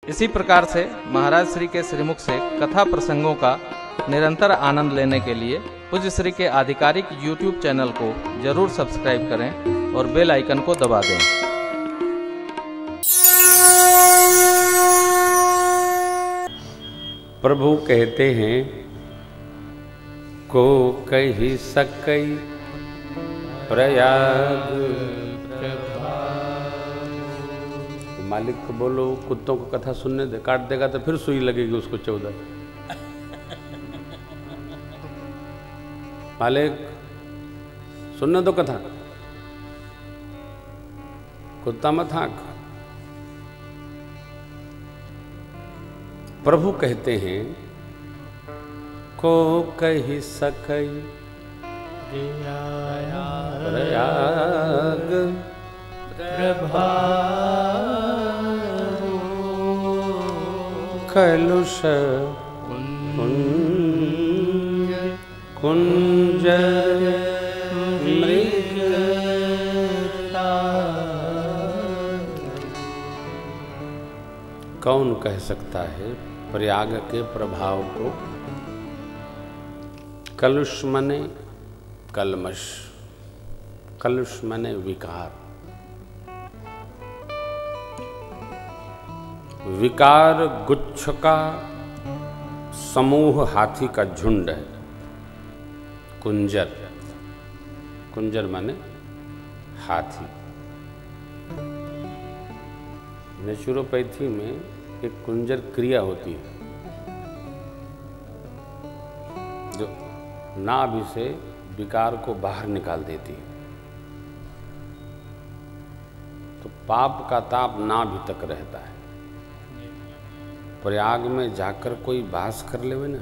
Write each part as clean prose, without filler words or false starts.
इसी प्रकार से महाराज श्री के श्रीमुख से कथा प्रसंगों का निरंतर आनंद लेने के लिए पूज्य श्री के आधिकारिक YouTube चैनल को जरूर सब्सक्राइब करें और बेल आइकन को दबा दें। प्रभु कहते हैं को कही सकई प्रयाग। मालिक को बोलो कुत्तों को कथा सुनने दे, काट देगा तो फिर सुई लगेगी उसको 14। मालिक सुनने दो कथा, कुत्ता मत हाँक। प्रभु कहते हैं को कही सकई प्रयाग कलुष कुंजर मृगता। कौन कह सकता है प्रयाग के प्रभाव को? कलुष मने कलमश, कलुष मने विकार। विकार गुच्छ का समूह हाथी का झुंड है। कुंजर, कुंजर माने हाथी। नेचुरोपैथी में एक कुंजर क्रिया होती है जो नाभि से विकार को बाहर निकाल देती है। तो पाप का ताप नाभि तक रहता है। प्रयाग में जाकर कोई वास कर लेवे ना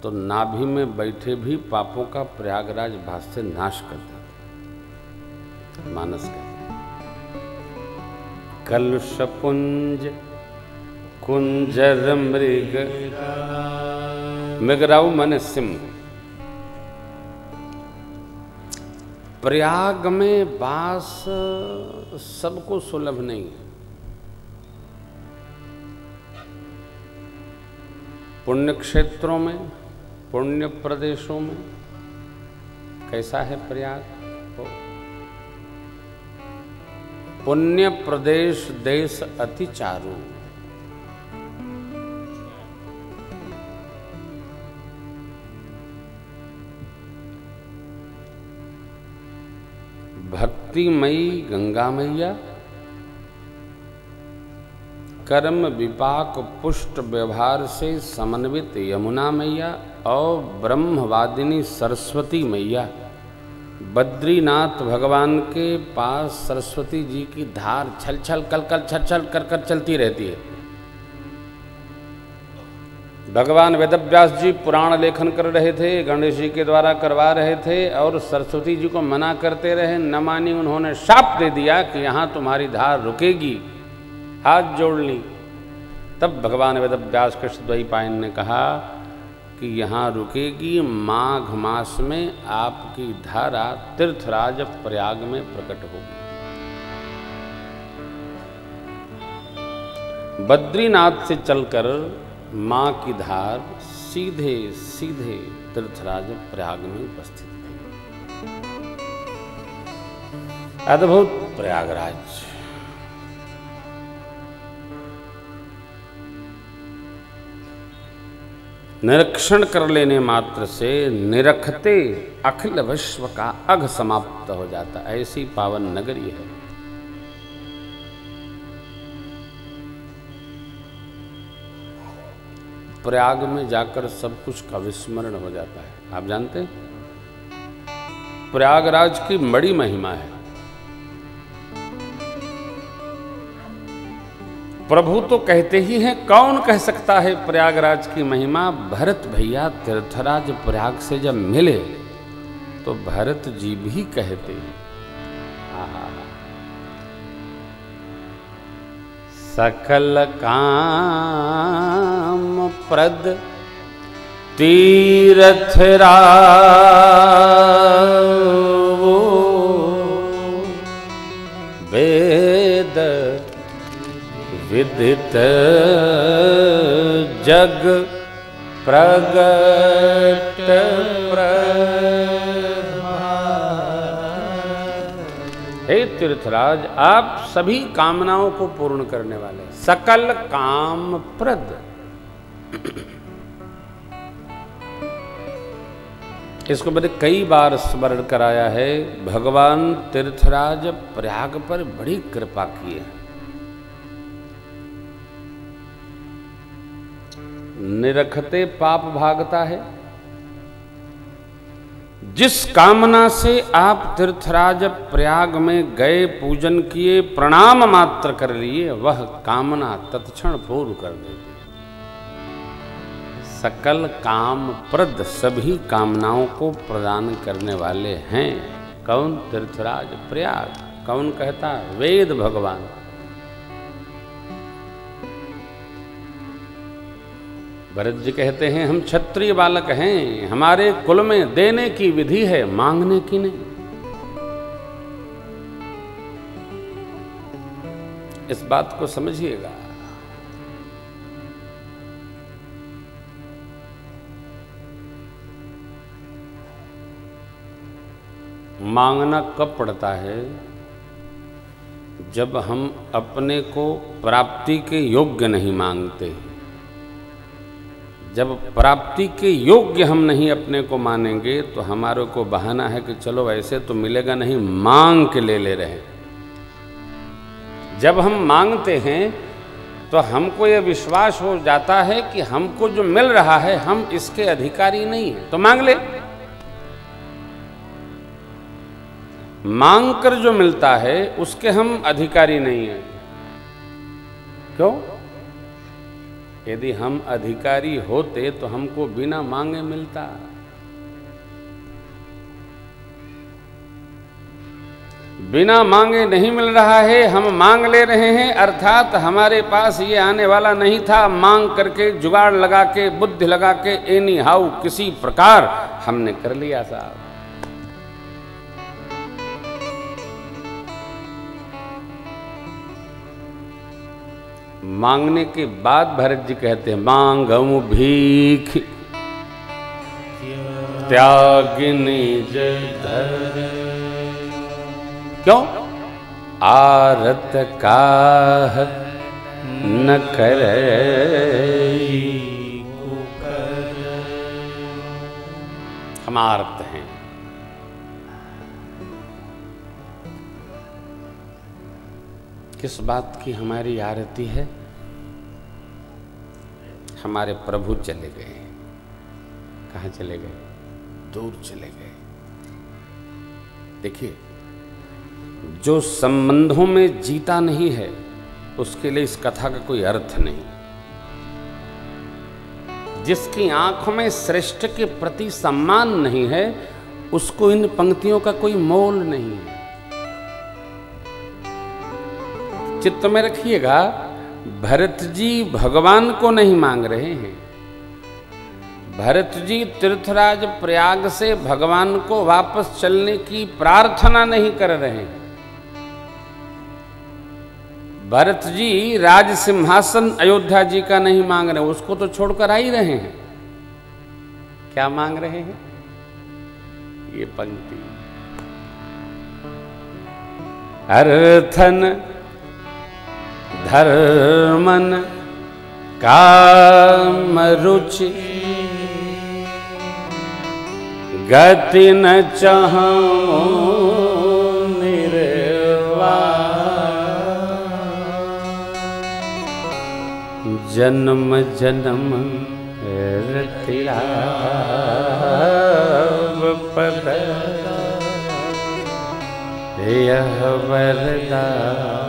तो नाभि में बैठे भी पापों का प्रयागराज भास से नाश कर देते। मानस का कलुषपुंज कुंजर मृग, मृगराऊ माने सिंह। प्रयाग में वास सबको सुलभ नहीं है। पुण्य क्षेत्रों में, पुण्य प्रदेशों में कैसा है प्रयाग? पुण्य प्रदेश देश अति चारु। भक्तिमयी गंगा मैया, कर्म विपाक पुष्ट व्यवहार से समन्वित यमुना मैया और ब्रह्मवादिनी सरस्वती मैया। बद्रीनाथ भगवान के पास सरस्वती जी की धार छल छल कल कल छल छल कर कर चलती रहती है। भगवान वेदव्यास जी पुराण लेखन कर रहे थे, गणेश जी के द्वारा करवा रहे थे और सरस्वती जी को मना करते रहे, न मानी। उन्होंने शाप दे दिया कि यहाँ तुम्हारी धार रुकेगी। हाथ जोड़ ली। तब भगवान वेदव्यास कृष्ण द्वैपायन ने कहा कि यहाँ रुकेगी। माघ मास में आपकी धारा तीर्थराज प्रयाग में प्रकट होगी। बद्रीनाथ से चलकर माँ की धार सीधे सीधे तीर्थराज प्रयाग में उपस्थित है। अद्भुत प्रयागराज। निरीक्षण कर लेने मात्र से निरखते अखिल विश्व का अघ समाप्त हो जाता। ऐसी पावन नगरी है। प्रयाग में जाकर सब कुछ का विस्मरण हो जाता है। आप जानते हैं प्रयागराज की बड़ी महिमा है। प्रभु तो कहते ही हैं, कौन कह सकता है प्रयागराज की महिमा? भरत भैया तीर्थराज प्रयाग से जब मिले तो भरत जी भी कहते हैं, सकल काम प्रद तीर्थराज वेद विदित जग प्रगट हे तीर्थराज, आप सभी कामनाओं को पूर्ण करने वाले, सकल काम प्रद। इसको मैंने कई बार स्मरण कराया है। भगवान तीर्थराज प्रयाग पर बड़ी कृपा की है। निरखते पाप भागता है। जिस कामना से आप तीर्थराज प्रयाग में गए, पूजन किए, प्रणाम मात्र कर लिए, वह कामना तत्क्षण पूर्ण कर देती। सकल काम प्रद, सभी कामनाओं को प्रदान करने वाले हैं। कौन? तीर्थराज प्रयाग। कौन कहता? वेद भगवान। भरत जी कहते हैं हम क्षत्रिय बालक हैं, हमारे कुल में देने की विधि है, मांगने की नहीं। इस बात को समझिएगा। मांगना कब पड़ता है? जब हम अपने को प्राप्ति के योग्य नहीं मांगते। जब प्राप्ति के योग्य हम नहीं अपने को मानेंगे तो हमारे को बहाना है कि चलो ऐसे तो मिलेगा नहीं, मांग के ले रहे। जब हम मांगते हैं तो हमको यह विश्वास हो जाता है कि हमको जो मिल रहा है हम इसके अधिकारी नहीं हैं, तो मांग ले। मांग कर जो मिलता है उसके हम अधिकारी नहीं हैं। क्यों? यदि हम अधिकारी होते तो हमको बिना मांगे मिलता। बिना मांगे नहीं मिल रहा है, हम मांग ले रहे हैं, अर्थात हमारे पास ये आने वाला नहीं था। मांग करके, जुगाड़ लगा के, बुद्धि लगा के, एनी हाउ किसी प्रकार हमने कर लिया साहब। मांगने के बाद भरत जी कहते हैं मांगऊ भीख त्याग निज धर। क्यों? आरत काह न करे हम आरत हैं। किस बात की हमारी आरती है? हमारे प्रभु चले गए। कहाँ चले गए? दूर चले गए। देखिए, जो संबंधों में जीता नहीं है उसके लिए इस कथा का कोई अर्थ नहीं। जिसकी आंखों में श्रेष्ठ के प्रति सम्मान नहीं है उसको इन पंक्तियों का कोई मोल नहीं है। चित्त में रखिएगा, भरत जी भगवान को नहीं मांग रहे हैं। भरत जी तीर्थराज प्रयाग से भगवान को वापस चलने की प्रार्थना नहीं कर रहे हैं। भरत जी राज सिंहासन अयोध्या जी का नहीं मांग रहे, उसको तो छोड़कर आ ही रहे हैं। क्या मांग रहे हैं? ये पंक्ति, अर्थन धर्मन काम रुचि गति न चाहूं निर्वाण जन्म जन्म रखिला पद यह वरदान।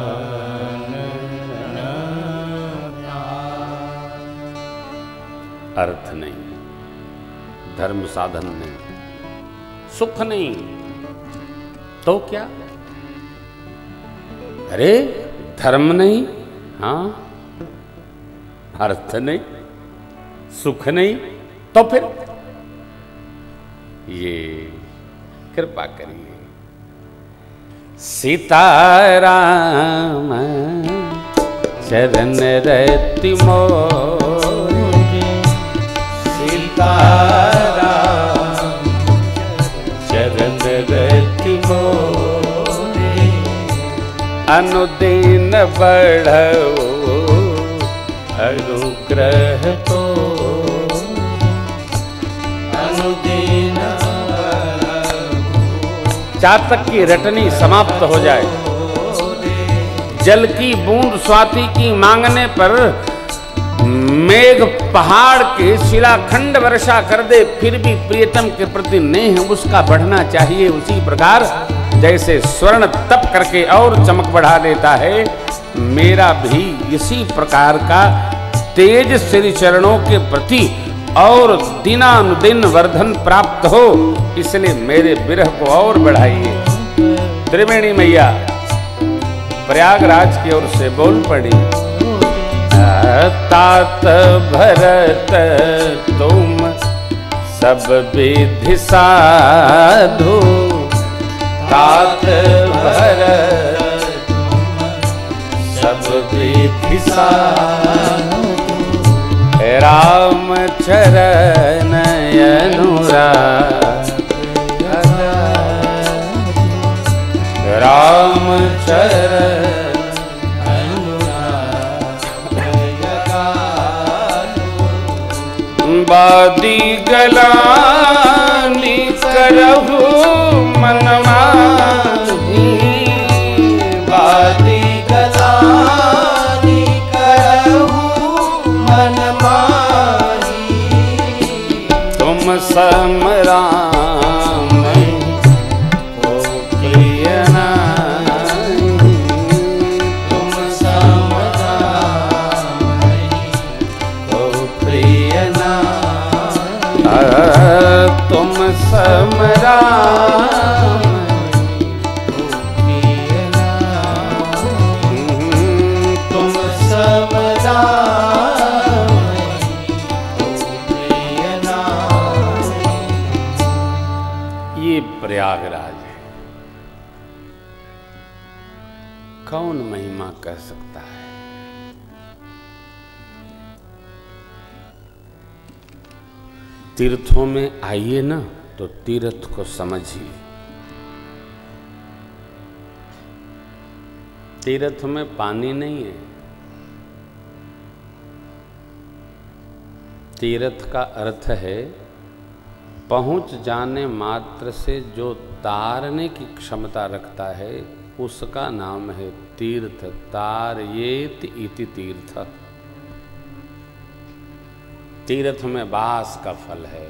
अर्थ नहीं, धर्म साधन नहीं, सुख नहीं, तो क्या? अरे धर्म नहीं, हाँ, अर्थ नहीं, सुख नहीं, तो फिर ये कृपा करिए। सीताराम चरण रहती मोरी सीताराम चरण रहती मोरी अनुदीन बढ़ो अनुग्रह तो अनुदीन चातक की रटनी समाप्त हो जाए, जल की बूंद स्वाति की मांगने पर मेघ पहाड़ के शिलाखंड वर्षा कर दे, फिर भी प्रियतम के प्रति नेह उसका बढ़ना चाहिए। उसी प्रकार जैसे स्वर्ण तप करके और चमक बढ़ा देता है, मेरा भी इसी प्रकार का तेज श्री चरणों के प्रति और दिनानुदिन वर्धन प्राप्त हो, इसलिए मेरे विरह को और बढ़ाइए। त्रिवेणी मैया प्रयागराज की ओर से बोल पड़ी, तात भरत तुम सब विधि साधु, तात भरत सब विधि साधु, राम चरण अनुराग, राम चरण अनुराग, बादी गलानी करहु मनमाही, बादी गलानी करहु मनमाही, तुम सम राम को प्रिय नाही, तुम सम राम को प्रिय नाही, तुम सम राम को प्रिय नाही, तुम सम राम को प्रिय नाही। ये प्रयागराज है, कौन महिमा कह सकता है। तीर्थों में आइए ना तो तीर्थ को समझिए। तीर्थ में पानी नहीं है, तीर्थ का अर्थ है पहुंच जाने मात्र से जो तारने की क्षमता रखता है, उसका नाम है तीर्थ। तारयेत इति तीर्थ। तीर्थ में वास का फल है।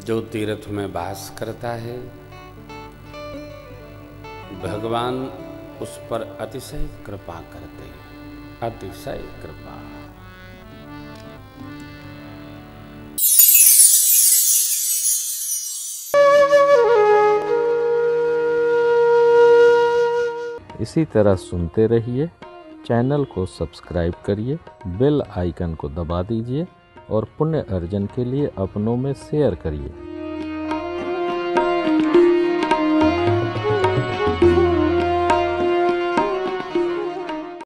जो तीर्थ में वास करता है, भगवान उस पर अतिशय कृपा करते हैं, अतिशय कृपा। इसी तरह सुनते रहिए, चैनल को सब्सक्राइब करिए, बेल आइकन को दबा दीजिए और पुण्य अर्जन के लिए अपनों में शेयर करिए।